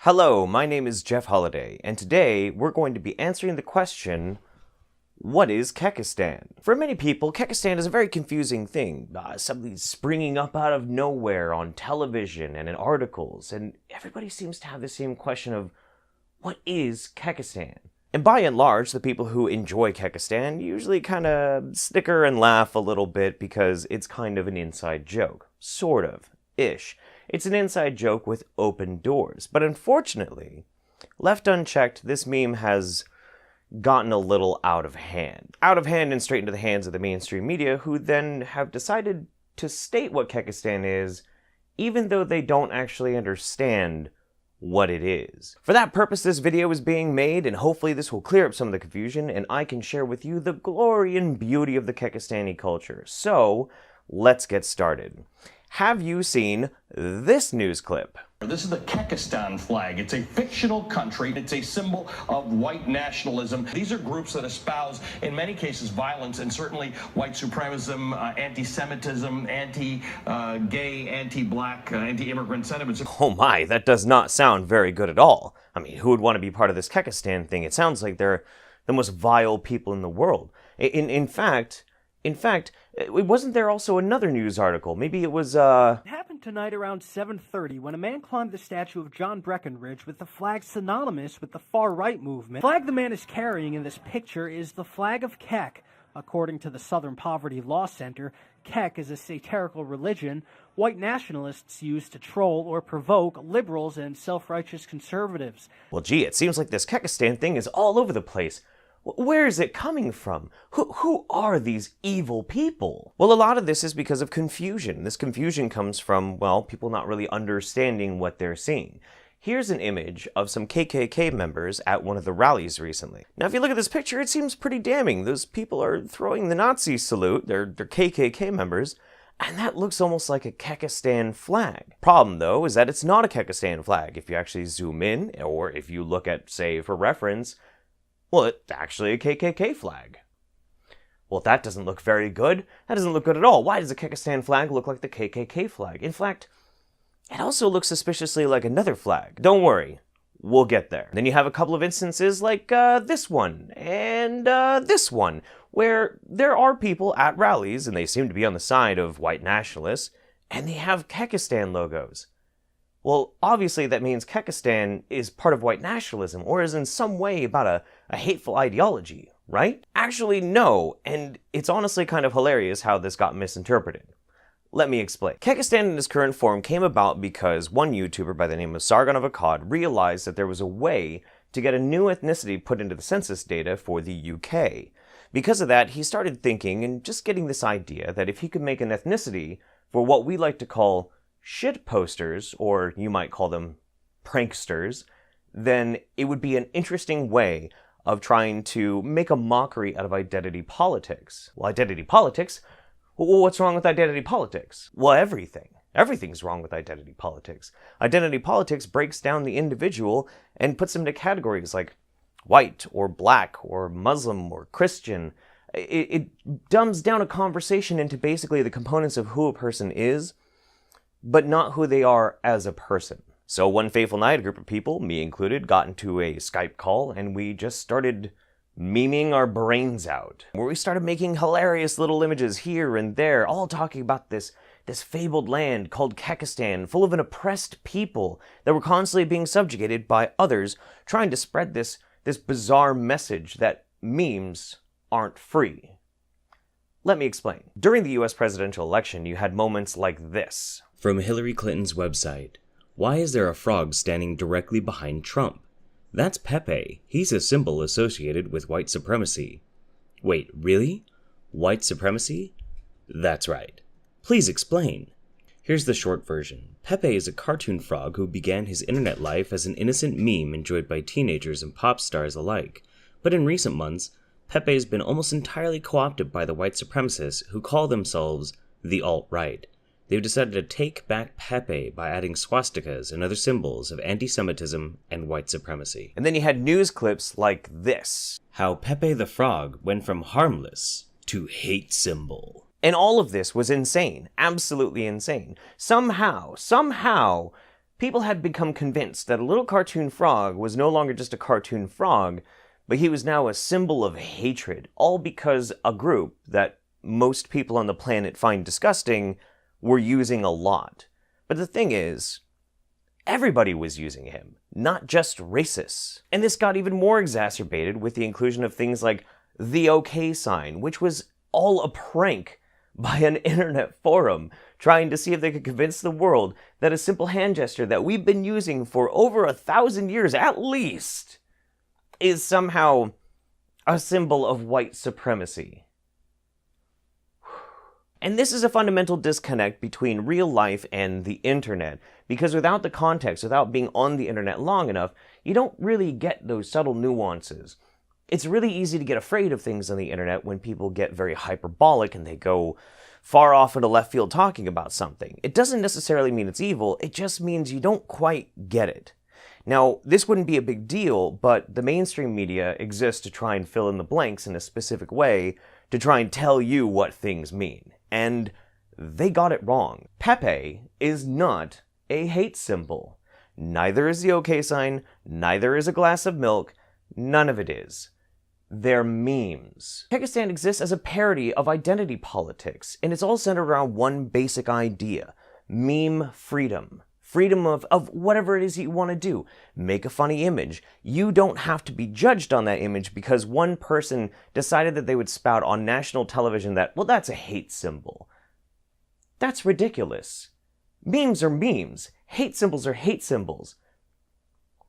Hello, my name is Jeff Holiday, and today we're going to be answering the question, what is Kekistan? For many people, Kekistan is a very confusing thing, something springing up out of nowhere on television and in articles, and everybody seems to have the same question of, what is Kekistan? And by and large, the people who enjoy Kekistan usually kind of snicker and laugh a little bit because it's kind of an inside joke. Sort of. Ish. It's an inside joke with open doors. But unfortunately, left unchecked, this meme has gotten a little out of hand. Out of hand and straight into the hands of the mainstream media, who then have decided to state what Kekistan is, even though they don't actually understand what it is. For that purpose, this video is being made, and hopefully this will clear up some of the confusion, and I can share with you the glory and beauty of the Kekistani culture. So, let's get started. Have you seen this news clip? This is the Kekistan flag. It's a fictional country. It's a symbol of white nationalism. These are groups that espouse, in many cases, violence and certainly white supremacism, anti-Semitism, anti-gay, anti-black, anti-immigrant sentiments. Oh my, that does not sound very good at all. I mean, who would want to be part of this Kekistan thing? It sounds like they're the most vile people in the world. In fact, wasn't there also another news article? Maybe it was, It happened tonight around 7:30 when a man climbed the statue of John Breckinridge with the flag synonymous with the far-right movement. The flag the man is carrying in this picture is the flag of Kek. According to the Southern Poverty Law Center, Kek is a satirical religion white nationalists use to troll or provoke liberals and self-righteous conservatives. Well, gee, it seems like this Kekistan thing is all over the place. Where is it coming from? Who are these evil people? Well, a lot of this is because of confusion. This confusion comes from, well, people not really understanding what they're seeing. Here's an image of some KKK members at one of the rallies recently. Now, if you look at this picture, it seems pretty damning. Those people are throwing the Nazi salute. They're KKK members. And that looks almost like a Kekistan flag. Problem, though, is that it's not a Kekistan flag. If you actually zoom in, or if you look at, say, for reference, well, it's actually a KKK flag. Well, that doesn't look very good. That doesn't look good at all. Why does a Kekistan flag look like the KKK flag? In fact, it also looks suspiciously like another flag. Don't worry, we'll get there. Then you have a couple of instances like this one and this one, where there are people at rallies, and they seem to be on the side of white nationalists, and they have Kekistan logos. Well, obviously that means Kekistan is part of white nationalism, or is in some way about a hateful ideology, right? Actually, no, and it's honestly kind of hilarious how this got misinterpreted. Let me explain. Kekistan in its current form came about because one YouTuber by the name of Sargon of Akkad realized that there was a way to get a new ethnicity put into the census data for the UK. Because of that, he started thinking and just getting this idea that if he could make an ethnicity for what we like to call shit posters, or you might call them pranksters, then it would be an interesting way of trying to make a mockery out of identity politics. Well, identity politics? Well, what's wrong with identity politics? Well, everything. Everything's wrong with identity politics. Identity politics breaks down the individual and puts them into categories like white, or black, or Muslim, or Christian. It dumbs down a conversation into basically the components of who a person is, but not who they are as a person. So one fateful night, a group of people, me included, got into a Skype call, and we just started memeing our brains out, where we started making hilarious little images here and there, all talking about this fabled land called Kekistan, full of an oppressed people that were constantly being subjugated by others, trying to spread this bizarre message that memes aren't free. Let me explain. During the US presidential election, you had moments like this. From Hillary Clinton's website, why is there a frog standing directly behind Trump? That's Pepe. He's a symbol associated with white supremacy. Wait, really? White supremacy? That's right. Please explain. Here's the short version. Pepe is a cartoon frog who began his internet life as an innocent meme enjoyed by teenagers and pop stars alike. But in recent months, Pepe has been almost entirely co-opted by the white supremacists who call themselves the alt-right. They've decided to take back Pepe by adding swastikas and other symbols of anti-Semitism and white supremacy. And then you had news clips like this. How Pepe the Frog went from harmless to hate symbol. And all of this was insane. Absolutely insane. Somehow, People had become convinced that a little cartoon frog was no longer just a cartoon frog, but he was now a symbol of hatred, all because a group that most people on the planet find disgusting were using a lot. But the thing is, everybody was using him, not just racists. And this got even more exacerbated with the inclusion of things like the OK sign, which was all a prank by an internet forum trying to see if they could convince the world that a simple hand gesture that we've been using for over 1,000 years at least is somehow a symbol of white supremacy. And this is a fundamental disconnect between real life and the internet, because without the context, without being on the internet long enough, you don't really get those subtle nuances. It's really easy to get afraid of things on the internet when people get very hyperbolic and they go far off into left field talking about something. It doesn't necessarily mean it's evil, it just means you don't quite get it. Now, this wouldn't be a big deal, but the mainstream media exists to try and fill in the blanks in a specific way to try and tell you what things mean. And they got it wrong. Pepe is not a hate symbol. Neither is the OK sign, neither is a glass of milk, none of it is. They're memes. Kekistan exists as a parody of identity politics, and it's all centered around one basic idea: meme freedom. Freedom of whatever it is you want to do. Make a funny image. You don't have to be judged on that image because one person decided that they would spout on national television that, well, that's a hate symbol. That's ridiculous. Memes are memes. Hate symbols are hate symbols.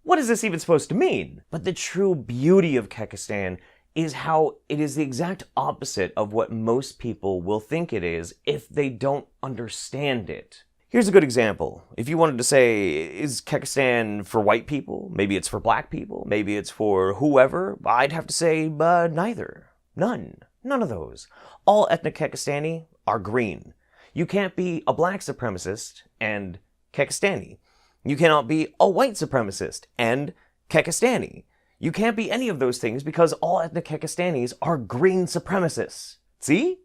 What is this even supposed to mean? But the true beauty of Kekistan is how it is the exact opposite of what most people will think it is if they don't understand it. Here's a good example. If you wanted to say, is Kekistan for white people? Maybe it's for black people? Maybe it's for whoever? I'd have to say, neither. None. None of those. All ethnic Kekistani are green. You can't be a black supremacist and Kekistani. You cannot be a white supremacist and Kekistani. You can't be any of those things because all ethnic Kekistanis are green supremacists. See?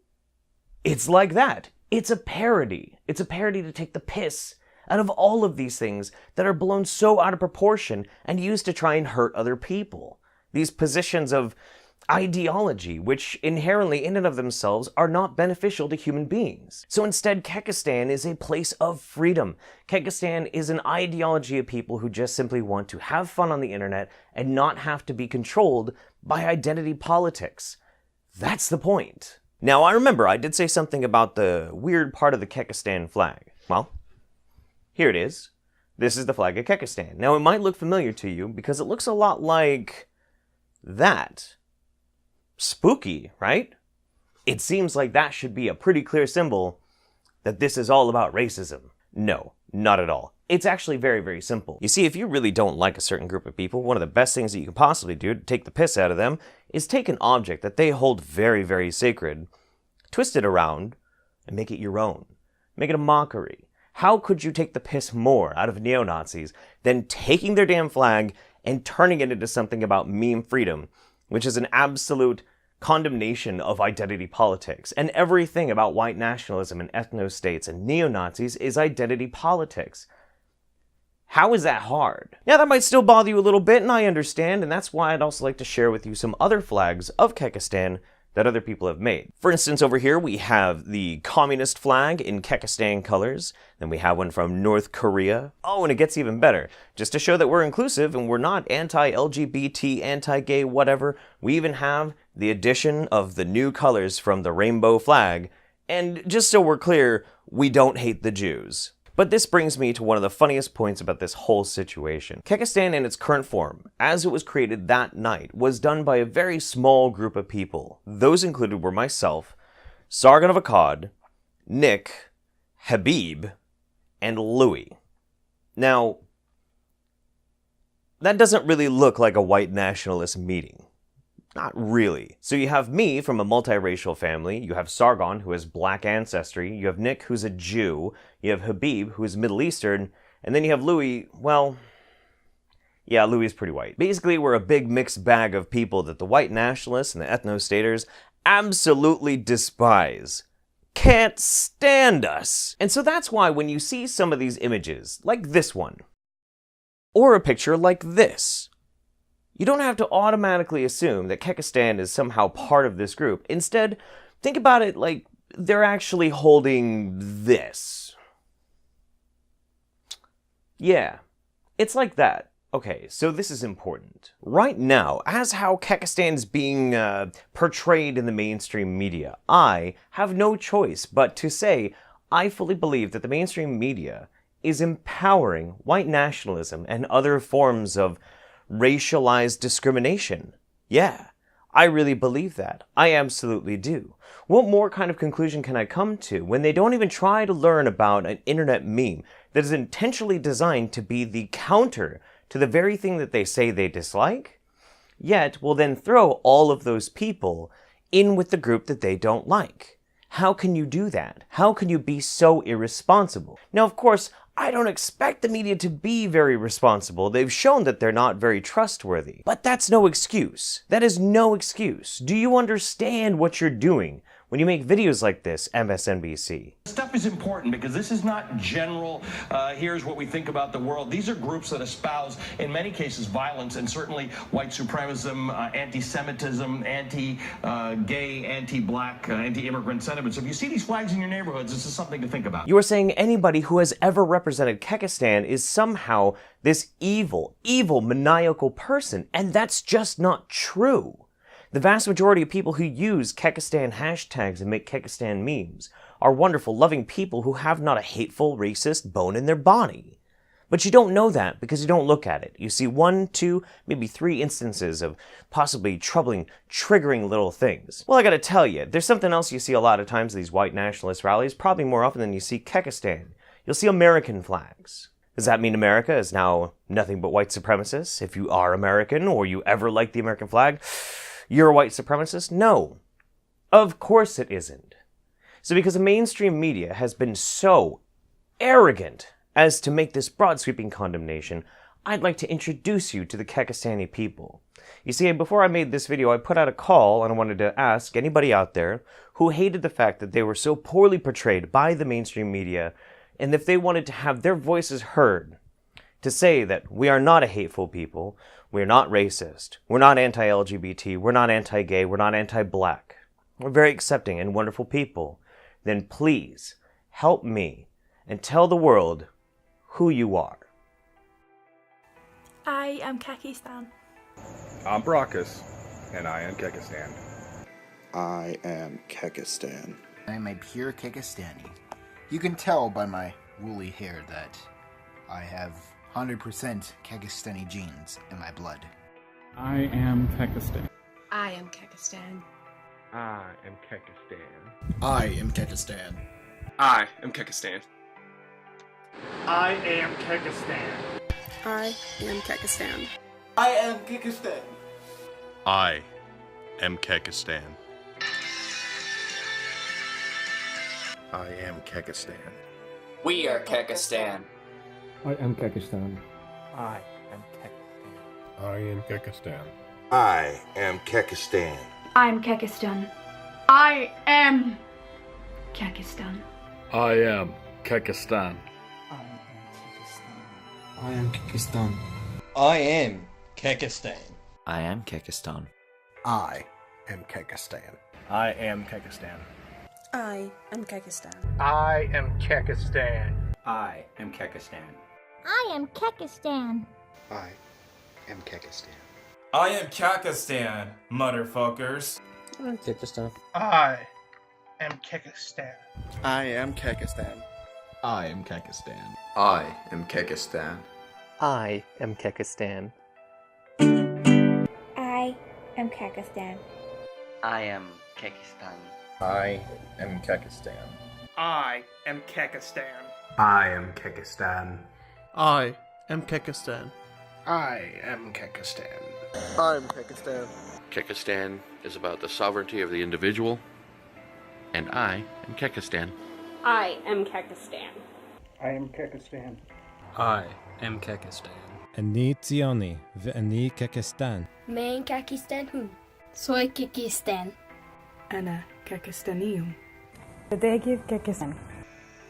It's like that. It's a parody. It's a parody to take the piss out of all of these things that are blown so out of proportion and used to try and hurt other people. These positions of ideology, which inherently in and of themselves are not beneficial to human beings. So instead, Kekistan is a place of freedom. Kekistan is an ideology of people who just simply want to have fun on the internet and not have to be controlled by identity politics. That's the point. Now, I remember I did say something about the weird part of the Kekistan flag. Well, here it is. This is the flag of Kekistan. Now, it might look familiar to you because it looks a lot like that. Spooky, right? It seems like that should be a pretty clear symbol that this is all about racism. No, not at all. It's actually very, very simple. You see, if you really don't like a certain group of people, one of the best things that you can possibly do to take the piss out of them is take an object that they hold very, very sacred, twist it around, and make it your own. Make it a mockery. How could you take the piss more out of neo-Nazis than taking their damn flag and turning it into something about meme freedom, which is an absolute condemnation of identity politics. And everything about white nationalism and ethno-states and neo-Nazis is identity politics. How is that hard? Yeah, that might still bother you a little bit, and I understand, and that's why I'd also like to share with you some other flags of Kekistan that other people have made. For instance, over here we have the communist flag in Kekistan colors. Then we have one from North Korea. Oh, and it gets even better. Just to show that we're inclusive and we're not anti-LGBT, anti-gay, whatever, we even have the addition of the new colors from the rainbow flag. And just so we're clear, we don't hate the Jews. But this brings me to one of the funniest points about this whole situation. Kekistan in its current form, as it was created that night, was done by a very small group of people. Those included were myself, Sargon of Akkad, Nick, Habib, and Louis. Now, that doesn't really look like a white nationalist meeting. Not really. So you have me from a multiracial family, you have Sargon, who has black ancestry, you have Nick, who's a Jew, you have Habib, who is Middle Eastern, and then you have Louis, well, yeah, Louis is pretty white. Basically, we're a big mixed bag of people that the white nationalists and the ethno-staters absolutely despise. Can't stand us. And so that's why when you see some of these images, like this one, Or a picture like this. You don't have to automatically assume that Kekistan is somehow part of this group. Instead, think about it like they're actually holding this. Yeah, it's like that. Okay, so this is important. Right now, as how Kekistan is being portrayed in the mainstream media, I have no choice but to say I fully believe that the mainstream media is empowering white nationalism and other forms of racialized discrimination. Yeah, I really believe that. I absolutely do. What more kind of conclusion can I come to when they don't even try to learn about an internet meme that is intentionally designed to be the counter to the very thing that they say they dislike, yet will then throw all of those people in with the group that they don't like? How can you do that? How can you be so irresponsible? Now, of course, I don't expect the media to be very responsible. They've shown that they're not very trustworthy. But that's no excuse. That is no excuse. Do you understand what you're doing when you make videos like this, MSNBC? Stuff is important because this is not general, here's what we think about the world. These are groups that espouse, in many cases, violence and certainly white supremacism, anti-Semitism, anti-gay, anti-black, anti-immigrant sentiments. So if you see these flags in your neighborhoods, this is something to think about. You are saying anybody who has ever represented Kekistan is somehow this evil, maniacal person, and that's just not true. The vast majority of people who use Kekistan hashtags and make Kekistan memes are wonderful, loving people who have not a hateful, racist bone in their body. But you don't know that because you don't look at it. You see 1, 2, maybe 3 instances of possibly troubling, triggering little things. Well, I gotta tell you, there's something else you see a lot of times at these white nationalist rallies, probably more often than you see Kekistan. You'll see American flags. Does that mean America is now nothing but white supremacists? If you are American or you ever like the American flag, you're a white supremacist? No. Of course it isn't. So because the mainstream media has been so arrogant as to make this broad sweeping condemnation, I'd like to introduce you to the Kekistani people. You see, before I made this video, I put out a call and I wanted to ask anybody out there who hated the fact that they were so poorly portrayed by the mainstream media, and if they wanted to have their voices heard, to say that we are not a hateful people, we're not racist, we're not anti-LGBT, we're not anti-gay, we're not anti-black, we're very accepting and wonderful people, then please help me and tell the world who you are. I am Kekistan. I'm Brockus, and I am Kekistan. I am Kekistan. I'm a pure Kekistani. You can tell by my woolly hair that I have 100% Kekistani genes in my blood. I am Kekistan. I am Kekistan. I am Kekistan. I am Kekistan. I am Kekistan. I am Kekistan. I am Kekistan. I am Kekistan. I am Kekistan. I am Kekistan. We are Kekistan. I am Kekistan. I am Kekistan. I am Kekistan. I am Kekistan. I'm Kekistan. I am Kekistan. I am Kekistan. I am Kekistan. I am Kekistan. I am Kekistan. I am Kekistan. I am Kekistan. I am Kekistan. I am Kekistan. I am Kekistan. I am Kekistan. I am Kekistan. I am Kekistan, motherfuckers. I am Kekistan. I am Kekistan. I am Kekistan. I am Kekistan. I am Kekistan. I am Kekistan. I am Kekistan. I am Kekistan. I am Kekistan. I am Kekistan. I am Kekistan. I am Kekistan. I am Kekistan. I'm Kekistan. Kekistan is about the sovereignty of the individual, and I am Kekistan. I am Kekistan. I am Kekistan. I am Kekistan. אני ציוני, ואני קקסטן. मैं Kekistan हूँ. Soy Kekistan. أنا كاكستاني. Kekistan.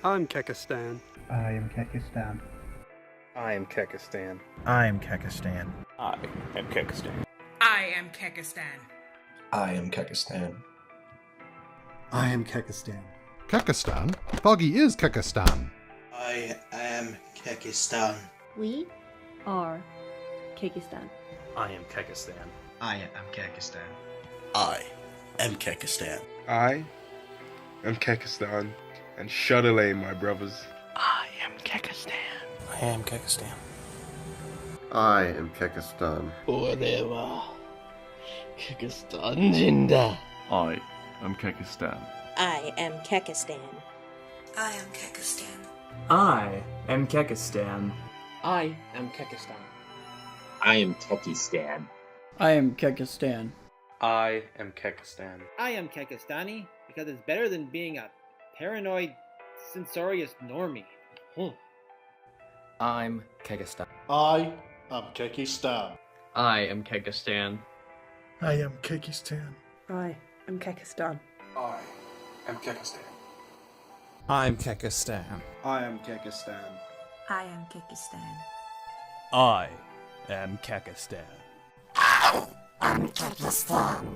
I'm Kekistan. I am Kekistan. I am Kekistan. I am Kekistan. I am Kekistan. I am Kekistan. I am Kekistan. I am Kekistan. Kekistan? Foggy is Kekistan. I am Kekistan. We are Kekistan. I am Kekistan. I am Kekistan. I am Kekistan. I am Kekistan. And Shudderlane, my brothers. I am Kekistan. I am Kekistan. I am Kekistan. Forever. Kekistan Jinda. I am Kekistan. I am Kekistan. I am Kekistan. I am Kekistan. I am Kekistan. I am Kekistan. I am Kekistan. I am Kekistan. I am Kekistani because it's better than being a paranoid, censorious normie. I'm Kekistan. I am Kekistan. I am Kekistan. I am Kekistan. I am Kekistan. I am Kekistan. I'm Kekistan. I am Kekistan. I am Kekistan. I am Kekistan. I'm Kekistan.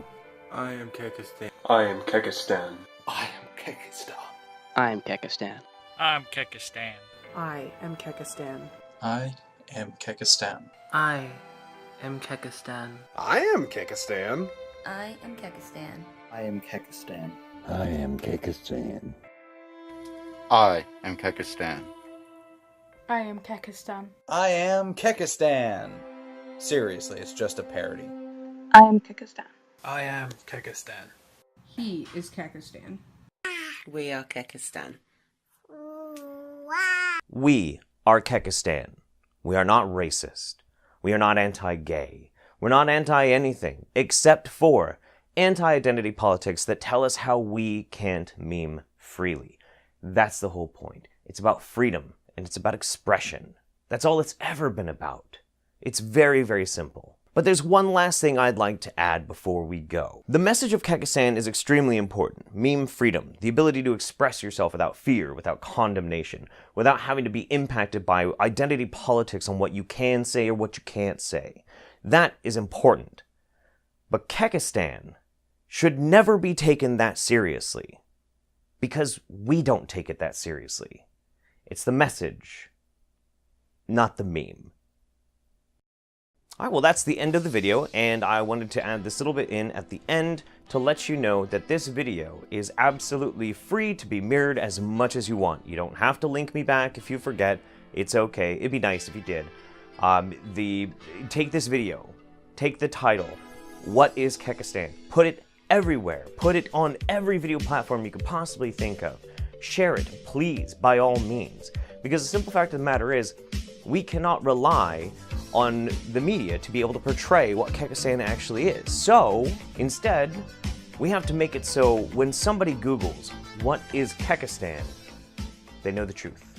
I am Kekistan. I am Kekistan. I am Kekistan. I am Kekistan. I'm Kekistan. I am Kekistan. I am Kekistan. I am Kekistan. I am Kekistan. I am Kekistan. I am Kekistan. I am Kekistan. I am Kekistan. I am Kekistan. I am Kekistan. Seriously, it's just a parody. I am Kekistan. I am Kekistan. He is Kekistan. We are Kekistan. We are Kekistan. We are not racist. We are not anti-gay. We're not anti-anything except for anti-identity politics that tell us how we can't meme freely. That's the whole point. It's about freedom and it's about expression. That's all it's ever been about. It's very, very simple. But there's one last thing I'd like to add before we go. The message of Kekistan is extremely important. Meme freedom, the ability to express yourself without fear, without condemnation, without having to be impacted by identity politics on what you can say or what you can't say. That is important. But Kekistan should never be taken that seriously. Because we don't take it that seriously. It's the message, not the meme. Alright, well that's the end of the video, and I wanted to add this little bit in at the end to let you know that this video is absolutely free to be mirrored as much as you want. You don't have to link me back if you forget. It's okay. It'd be nice if you did. Take this video, take the title, What is Kekistan? Put it everywhere. Put it on every video platform you could possibly think of. Share it, please, by all means. Because the simple fact of the matter is, we cannot rely on the media to be able to portray what Kekistan actually is. So, instead, we have to make it so when somebody Googles, what is Kekistan, they know the truth.